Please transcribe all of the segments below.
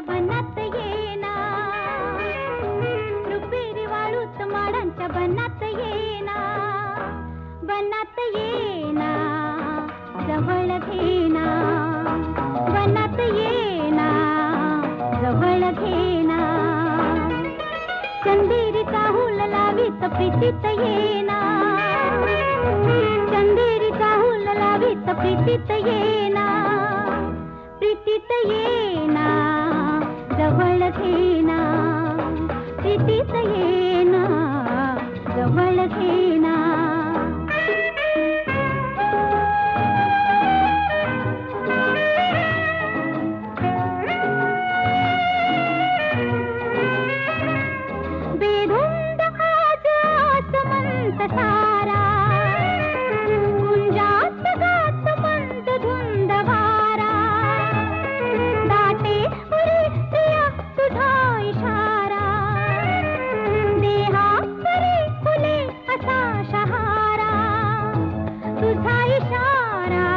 बनात येना, रुपेरी वाळूत माडांच्या बनात येना, बनात येना, जवळ घेना, बनात येना, जवळ घेना, चंदेरीचा हुल लावीत प्रीतीत येना, चंदेरीचा हुल लावीत प्रीतीत येना, प्रीतीत येना, जवळ घेना, प्रीतीत येना, जवळ घेना. बेधुंद आज आसमंत सारा, गुंजात गात मंद धुंद वारा, दाटे उरी प्रिया तुझा इशारा, देहा परी फुले असा शहारा, तुझा इशारा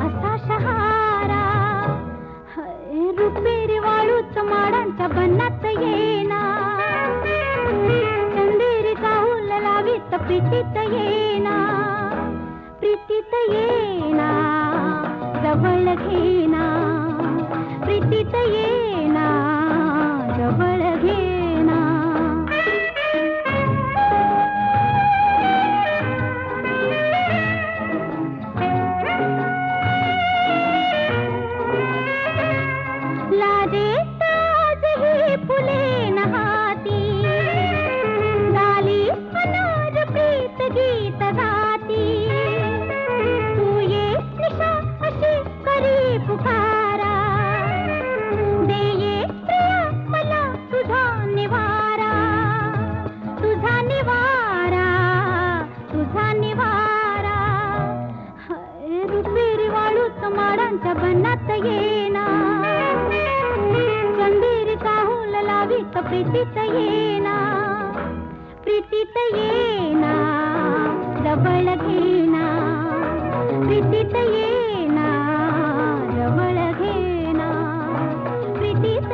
असा शहारा. रुपेरी वाळूत माडांच्या बनात येना, चंदेरीचा हुल लावीत प्रीतीत येना, प्रीतीत येना, जवळ घेना, प्रीतीत येना, जवळ घेना. लाजेत आजही फुले नहाती, गाली अनार प्रीत गीत गाती, तू ये निशा अशी करी पुकारा, दे ये प्रिया मला तुझा निवारा, तुझा निवारा, तुझा निवारा. रुपेरी वाळूत माडांच्या बनात येना, चंदेरीचा हुल लावीत प्रीतीत येना, प्रीतीत येना, जवळ घेना, प्रीतीत येना, जवळ घेना, प्रीतीत